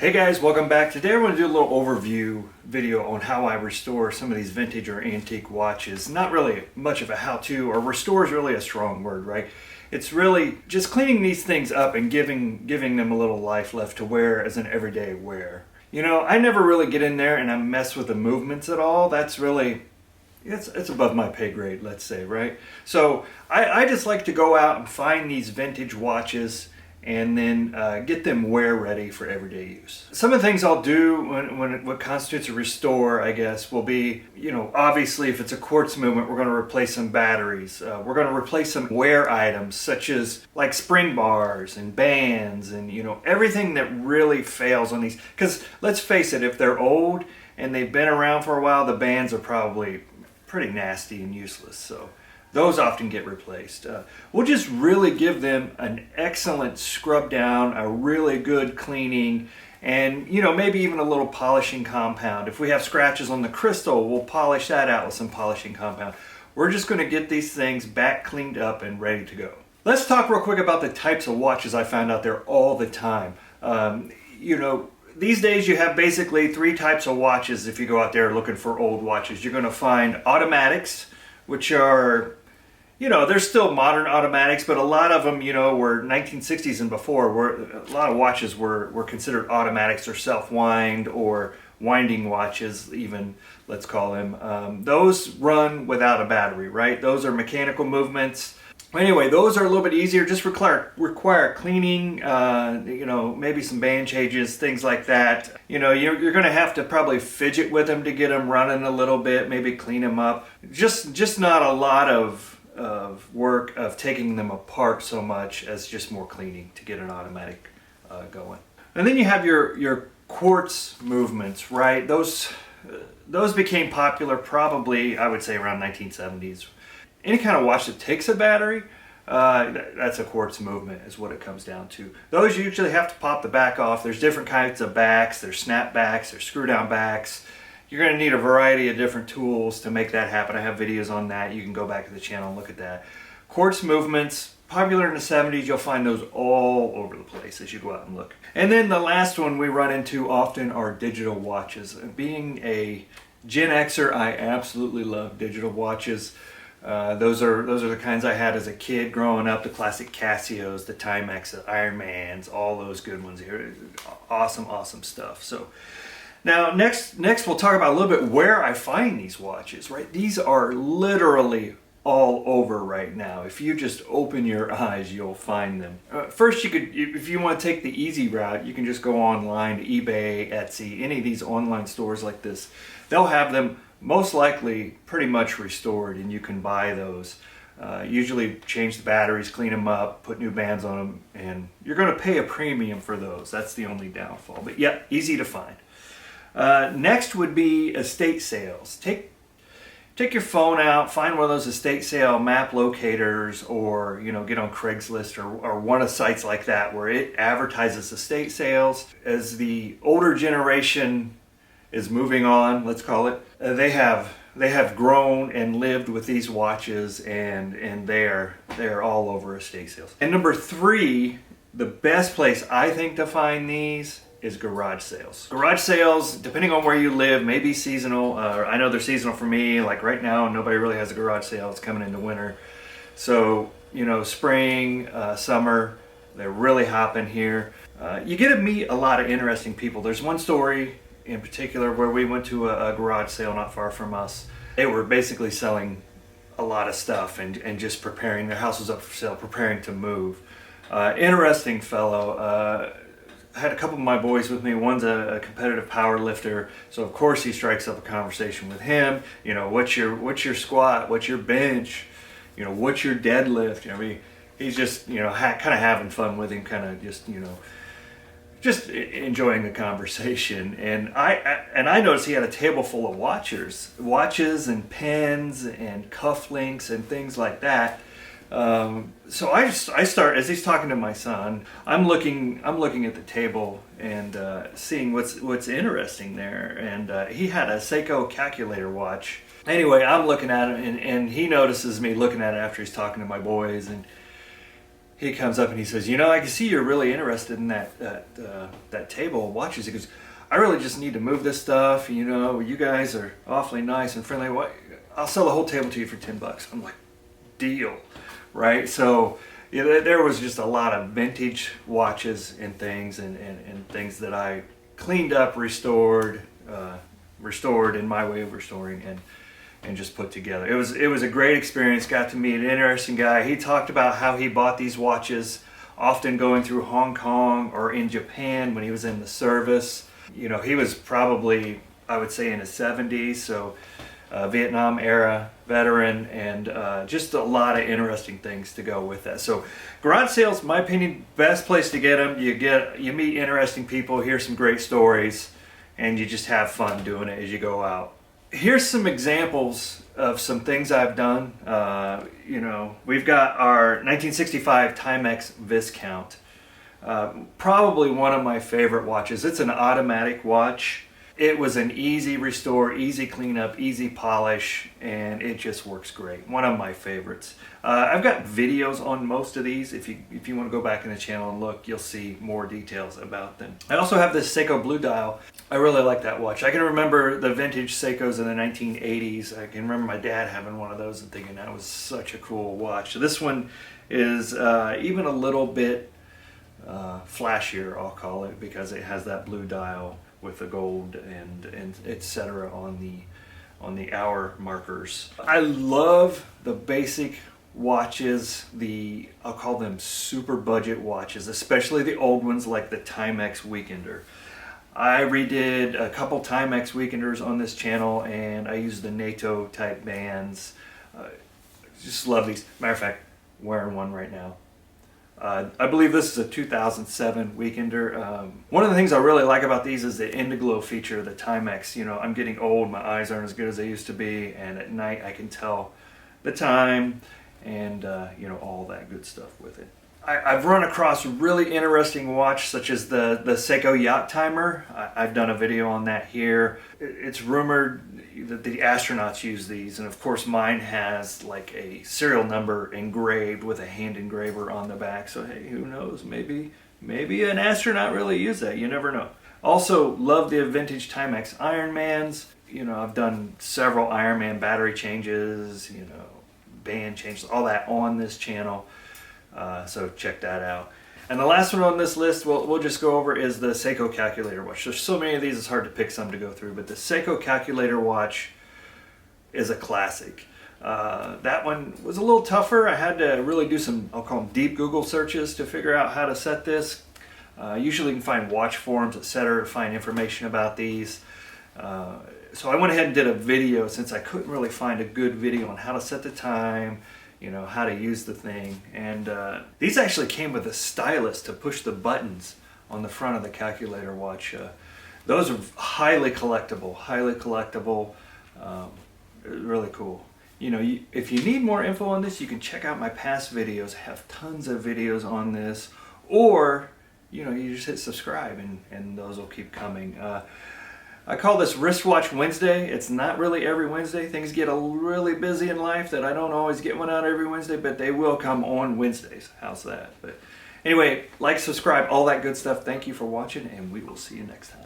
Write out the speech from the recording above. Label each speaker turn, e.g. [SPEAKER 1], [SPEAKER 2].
[SPEAKER 1] Hey guys, welcome back. Today I want to do a little overview video on how I restore some of these vintage or antique watches. Not really much of a how-to, or restore is really a strong word, right? It's really just cleaning these things up and giving them a little life left to wear as an everyday wear. You know, I never really get in there and I mess with the movements at all. That's really, it's above my pay grade, let's say, right? So I just like to go out and find these vintage watches and then get them wear ready for everyday use. Some of the things I'll do what constitutes a restore, I guess, will be, you know, obviously if it's a quartz movement, we're going to replace some batteries. We're going to replace some wear items such as like spring bars and bands and, you know, everything that really fails on these. Because let's face it, if they're old and they've been around for a while, the bands are probably pretty nasty and useless. So those often get replaced. We'll just really give them an excellent scrub down, a really good cleaning, and you know, maybe even a little polishing compound. If we have scratches on the crystal, we'll polish that out with some polishing compound. We're just going to get these things back cleaned up and ready to go. Let's talk real quick about the types of watches I find out there all the time. You know, these days you have basically three types of watches if you go out there looking for old watches. You're going to find automatics, which are, you know, there's still modern automatics, but a lot of them, you know, were 1960s and before, a lot of watches were considered automatics or self-wind or winding watches even, let's call them. Those run without a battery, right? Those are mechanical movements. Anyway, those are a little bit easier, just require cleaning, you know, maybe some band changes, things like that. You know, you're going to have to probably fidget with them to get them running a little bit, maybe clean them up. Just not a lot of work of taking them apart so much as just more cleaning to get an automatic going. And then you have your quartz movements, right? Those became popular probably, I would say, around 1970s. Any kind of watch that takes a battery, that's a quartz movement is what it comes down to. Those usually have to pop the back off. There's different kinds of backs. There's snap backs, there's screw down backs. You're going to need a variety of different tools to make that happen. I have videos on that. You can go back to the channel and look at that. Quartz movements, popular in the 70s. You'll find those all over the place as you go out and look. And then the last one we run into often are digital watches. Being a Gen Xer, I absolutely love digital watches. Those are the kinds I had as a kid growing up. The classic Casios, the Timex, the Ironmans, all those good ones here. Awesome stuff. So now, next we'll talk about a little bit where I find these watches, right? These are literally all over right now. If you just open your eyes, you'll find them. First, you could, if you want to take the easy route, you can just go online to eBay, Etsy, any of these online stores like this. They'll have them most likely pretty much restored, and you can buy those. Usually change the batteries, clean them up, put new bands on them, and you're going to pay a premium for those. That's the only downfall. But yeah, easy to find. Next would be estate sales. Take your phone out, find one of those estate sale map locators, or you know, get on Craigslist or one of sites like that where it advertises estate sales. As the older generation is moving on, let's call it, they have grown and lived with these watches, and they are all over estate sales. And number three, the best place I think to find these is garage sales. Garage sales, depending on where you live, may be seasonal. I know they're seasonal for me. Like right now, nobody really has a garage sale. It's coming into winter. So, you know, spring, summer, they're really hopping here. You get to meet a lot of interesting people. There's one story in particular where we went to a garage sale not far from us. They were basically selling a lot of stuff and just preparing. Their house was up for sale, preparing to move. Interesting fellow. I had a couple of my boys with me. One's a competitive power lifter, so of course he strikes up a conversation with him. You know, what's your squat? What's your bench? You know, what's your deadlift? You know, I mean, he's just, you know, kind of having fun with him, kind of just, you know, just enjoying the conversation. And I noticed he had a table full of watches and pens and cufflinks and things like that. So I start, as he's talking to my son, I'm looking at the table and seeing what's interesting there. And he had a Seiko calculator watch. Anyway, I'm looking at it, and he notices me looking at it after he's talking to my boys, and he comes up and he says, you know, I can see you're really interested in that table of watches. He goes, I really just need to move this stuff. You know, you guys are awfully nice and friendly. I'll sell the whole table to you for $10. I'm like, deal, right? So yeah, there was just a lot of vintage watches and things and things that I cleaned up, restored in my way of restoring, and just put together. It was a great experience. Got to meet an interesting guy. He talked about how he bought these watches, often going through Hong Kong or in Japan when he was in the service. You know, he was probably, I would say, in his 70s, so Vietnam era veteran, and just a lot of interesting things to go with that. So garage sales, in my opinion, best place to get them. You meet interesting people, hear some great stories, and you just have fun doing it as you go out. Here's some examples of some things I've done. You know, we've got our 1965 Timex Viscount. Probably one of my favorite watches. It's an automatic watch. It was an easy restore, easy cleanup, easy polish, and it just works great. One of my favorites. I've got videos on most of these. If you want to go back in the channel and look, you'll see more details about them. I also have this Seiko Blue Dial. I really like that watch. I can remember the vintage Seikos in the 1980s. I can remember my dad having one of those and thinking that was such a cool watch. So this one is even a little bit flashier, I'll call it, because it has that blue dial with the gold and etc. on the hour markers. I love the basic watches, I'll call them super budget watches, especially the old ones like the Timex Weekender. I redid a couple Timex Weekenders on this channel, and I used the NATO type bands. Just love these. Matter of fact, wearing one right now. I believe this is a 2007 Weekender. One of the things I really like about these is the Indiglow feature, the Timex. You know, I'm getting old, my eyes aren't as good as they used to be, and at night I can tell the time and you know, all that good stuff with it. I've run across a really interesting watch such as the Seiko Yacht Timer. I've done a video on that here. It's rumored that the astronauts use these, and of course mine has like a serial number engraved with a hand engraver on the back, so hey, who knows, maybe an astronaut really used that, you never know. Also love the vintage Timex Ironmans. You know, I've done several Ironman battery changes, you know, band changes, all that on this channel. So check that out. And the last one on this list we'll just go over is the Seiko Calculator watch. There's so many of these, it's hard to pick some to go through, but the Seiko Calculator watch is a classic. That one was a little tougher. I had to really do some, I'll call them deep Google searches to figure out how to set this. Usually you can find watch forums, etc., to find information about these. So I went ahead and did a video since I couldn't really find a good video on how to set the time, you know, how to use the thing. And these actually came with a stylus to push the buttons on the front of the calculator watch. Those are highly collectible, really cool. You know, if you need more info on this, you can check out my past videos. I have tons of videos on this, or you know, you just hit subscribe and those will keep coming. I call this Wristwatch Wednesday. It's not really every Wednesday. Things get really busy in life that I don't always get one out every Wednesday, but they will come on Wednesdays. How's that? But anyway, like, subscribe, all that good stuff. Thank you for watching, and we will see you next time.